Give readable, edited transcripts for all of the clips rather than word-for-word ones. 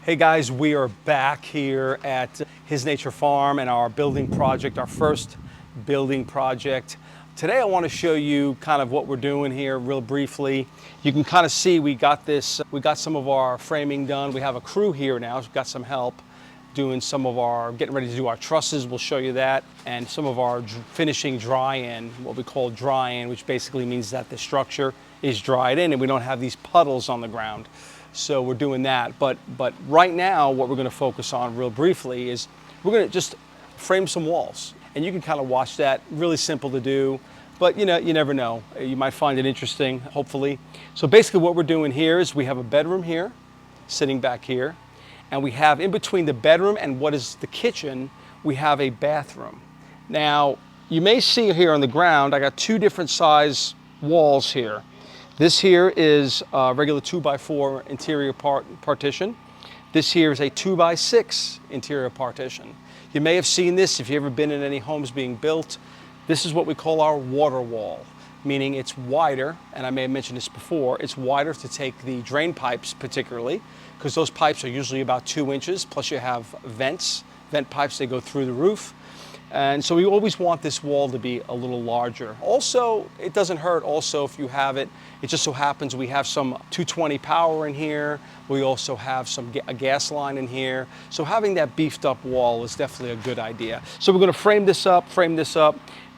Hey guys, we are back here at His Nature Farm and our building project, our first building project. Today I want to show you kind of what we're doing here real briefly. You can kind of see we got some of our framing done. We have a crew here now, we've got some help doing getting ready to do our trusses, we'll show you that, and some of our finishing dry-in, what we call dry-in, which basically means that the structure is dried in and we don't have these puddles on the ground. So we're doing that, but right now what we're going to focus on real briefly is we're going to just frame some walls, and you can kind of watch that. Really simple to do, but you never know. You might find it interesting, hopefully. So basically what we're doing here is we have a bedroom here, sitting back here, and we have in between the bedroom and what is the kitchen, we have a bathroom. Now you may see here on the ground I got two different size walls here. This here is a regular 2x4 interior partition. This here is a 2x6 interior partition. You may have seen this if you've ever been in any homes being built. This is what we call our water wall, meaning it's wider, and I may have mentioned this before, it's wider to take the drain pipes particularly, because those pipes are usually about 2 inches, plus you have vent pipes, they go through the roof. And so we always want this wall to be a little larger. Also, it doesn't hurt also if you have it. It just so happens we have some 220 power in here. We also have a gas line in here. So having that beefed up wall is definitely a good idea. So we're gonna frame this up.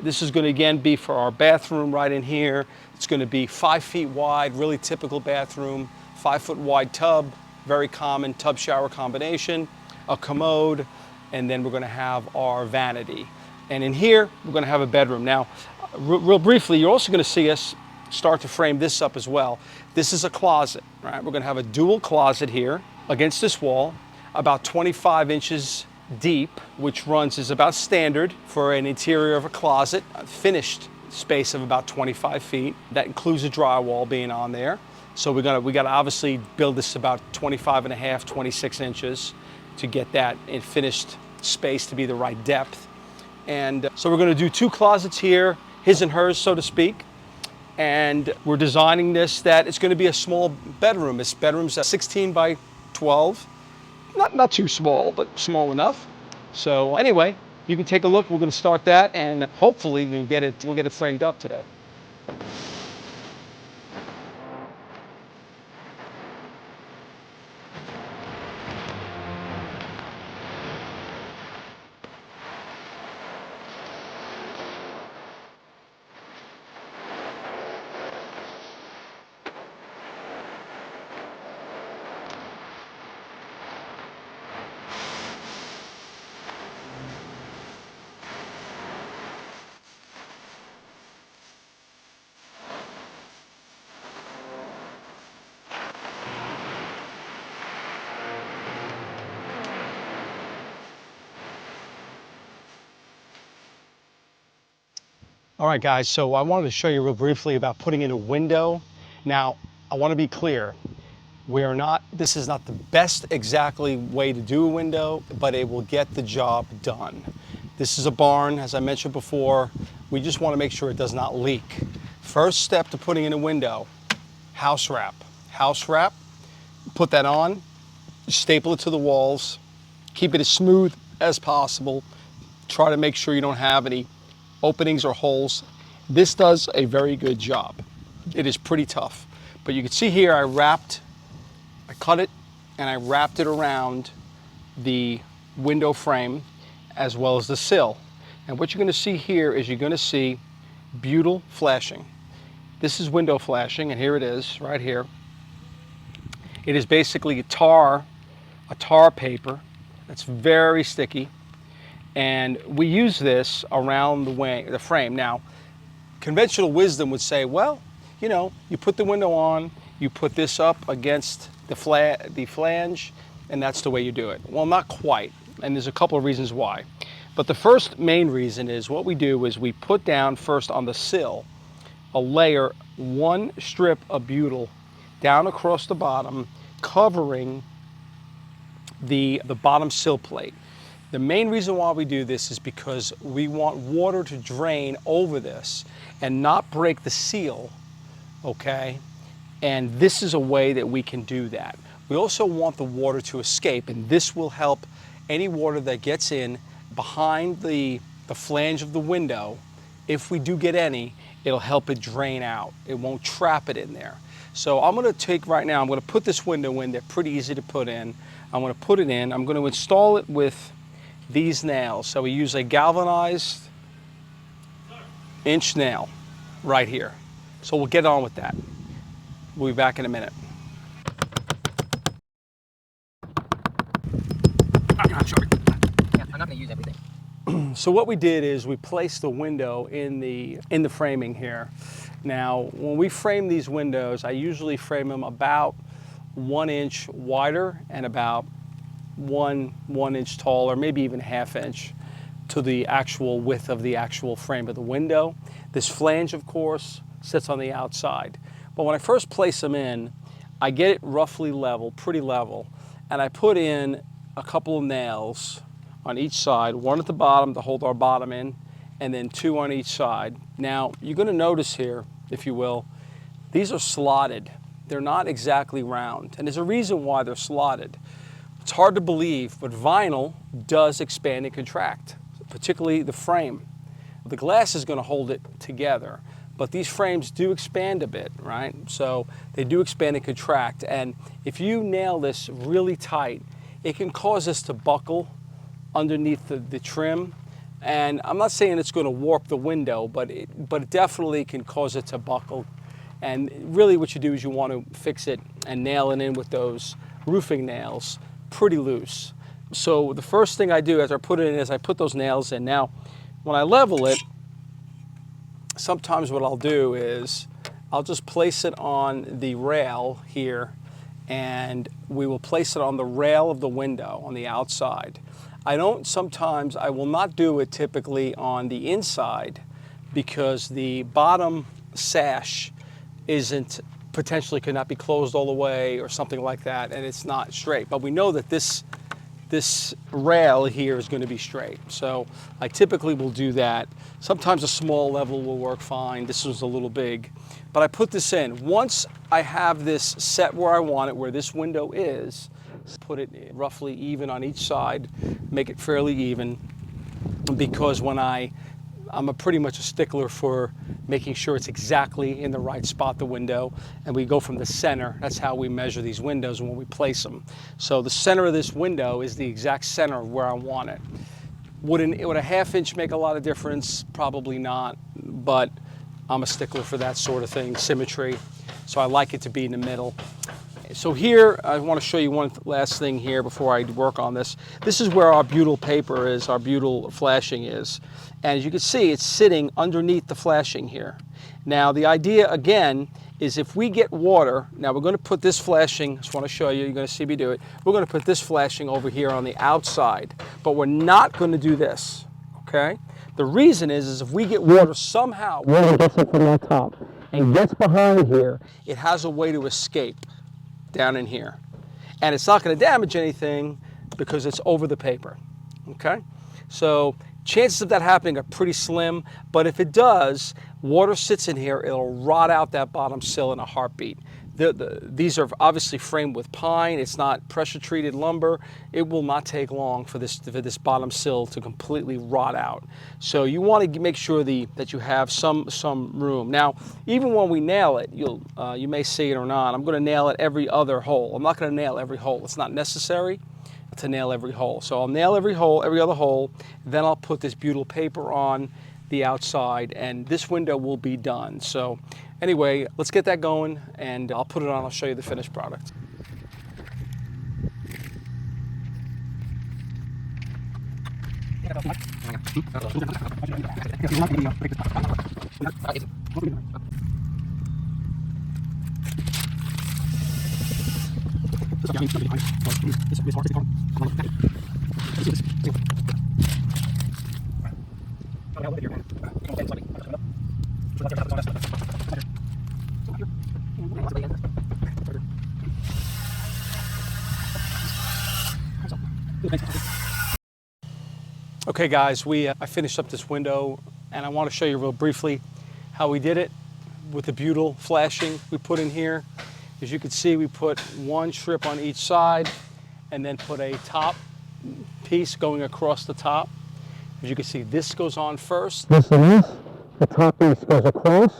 This is gonna again be for our bathroom right in here. It's gonna be 5 feet wide, really typical bathroom, 5 foot wide tub, very common tub shower combination, a commode, and then we're going to have our vanity. And in here, we're going to have a bedroom. Now, real briefly, you're also going to see us start to frame this up as well. This is a closet, right? We're going to have a dual closet here against this wall, about 25 inches deep, which is about standard for an interior of a closet, a finished space of about 25 feet. That includes a drywall being on there. So we got to obviously build this about 25 and a half, 26 inches. To get that in finished space to be the right depth. And so we're going to do 2 closets here, his and hers, so to speak. And we're designing this that it's going to be a small bedroom. This bedroom's 16 by 12. Not too small, but small enough. So anyway, you can take a look. We're going to start that, and hopefully we'll get it framed up today. All right, guys, so I wanted to show you real briefly about putting in a window. Now, I want to be clear. This is not the best exactly way to do a window, but it will get the job done. This is a barn, as I mentioned before. We just want to make sure it does not leak. First step to putting in a window, house wrap. House wrap, put that on, staple it to the walls, keep it as smooth as possible. Try to make sure you don't have any openings or holes. This does a very good job. It is pretty tough, but you can see here I cut it and I wrapped it around the window frame as well as the sill. And what you're going to see here is you're going to see butyl flashing. This is window flashing, and here it is right here. It is basically a tar paper that's very sticky. And we use this around the frame. Now, conventional wisdom would say, well, you put the window on, you put this up against the flange, and that's the way you do it. Well, not quite, and there's a couple of reasons why. But the first main reason is what we do is we put down first on the sill a layer, 1 strip of butyl down across the bottom, covering the bottom sill plate. The main reason why we do this is because we want water to drain over this and not break the seal, okay? And this is a way that we can do that. We also want the water to escape, and this will help any water that gets in behind the flange of the window. If we do get any, it'll help it drain out. It won't trap it in there. So I'm going to take right now, I'm going to put this window in. They're pretty easy to put in. I'm going to put it in. I'm going to install it with these nails. So we use a galvanized inch nail right here. So we'll get on with that. We'll be back in a minute. I'm not going to use everything. So what we did is we placed the window in the framing here. Now, when we frame these windows, I usually frame them about 1 inch wider and about one inch taller, maybe even ½ inch to the actual width of the actual frame of the window. This flange, of course, sits on the outside. But when I first place them in, I get it roughly level, pretty level, and I put in a couple of nails on each side, one at the bottom to hold our bottom in, and then 2 on each side. Now, you're going to notice here, if you will, these are slotted. They're not exactly round, and there's a reason why they're slotted. It's hard to believe, but vinyl does expand and contract, particularly the frame. The glass is going to hold it together, but these frames do expand a bit, right? So they do expand and contract, and if you nail this really tight, it can cause this to buckle underneath the trim. And I'm not saying it's going to warp the window, but it definitely can cause it to buckle. And really what you do is you want to fix it and nail it in with those roofing nails pretty loose. So the first thing I do as I put it in is I put those nails in. Now, when I level it, sometimes what I'll do is I'll just place it on the rail here, and we will place it on the rail of the window on the outside. I will not do it typically on the inside because the bottom sash potentially could not be closed all the way or something like that, and it's not straight. But we know that this rail here is going to be straight. So I typically will do that. Sometimes a small level will work fine. This was a little big. But I put this in. Once I have this set where I want it, where this window is, put it roughly even on each side, make it fairly even, because I'm pretty much a stickler for making sure it's exactly in the right spot, the window, and we go from the center. That's how we measure these windows when we place them. So the center of this window is the exact center of where I want it. Would a ½ inch make a lot of difference? Probably not, but I'm a stickler for that sort of thing, symmetry. So I like it to be in the middle. So here, I want to show you one last thing here before I work on this. This is where our butyl paper is, our butyl flashing is. And as you can see, it's sitting underneath the flashing here. Now, the idea, again, is if we get water, now we're going to put this flashing, I just want to show you, you're going to see me do it. We're going to put this flashing over here on the outside, but we're not going to do this, okay? The reason is if we get water somehow, water gets up from that top and gets behind here, it has a way to escape down in here. And it's not going to damage anything because it's over the paper, okay? So chances of that happening are pretty slim, but if it does, water sits in here, it'll rot out that bottom sill in a heartbeat. These are obviously framed with pine. It's not pressure treated lumber. It will not take long for this bottom sill to completely rot out. So you want to make sure that you have some room. Now, even when we nail it, you may see it or not, I'm going to nail it every other hole. I'm not going to nail every hole. It's not necessary to nail every hole. So I'll nail every hole, every other hole, then I'll put this butyl paper on the outside, and this window will be done. So anyway, let's get that going, and I'll put it on, I'll show you the finished product. Okay guys, I finished up this window, and I want to show you real briefly how we did it with the butyl flashing we put in here. As you can see, we put one strip on each side and then put a top piece going across the top. As you can see, this goes on first. This and this. The top piece goes across.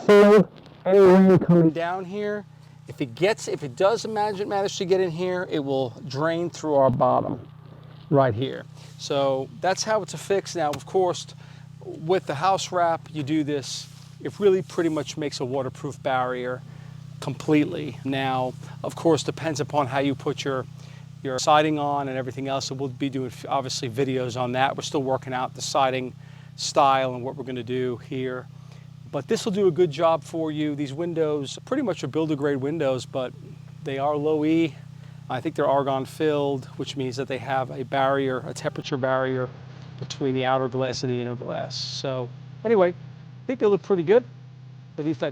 So any rain coming down here, if it does manage to get in here, it will drain through our bottom right here. So that's how it's affixed. Now, of course, with the house wrap, you do this. It really pretty much makes a waterproof barrier completely. Now, of course, depends upon how you put your siding on and everything else. So we'll be doing obviously videos on that. We're still working out the siding style and what we're going to do here. But this will do a good job for you. These windows pretty much are builder-grade windows, but they are low E. I think they're argon filled, which means that they have a barrier, a temperature barrier between the outer glass and the inner glass. So anyway, I think they look pretty good. At least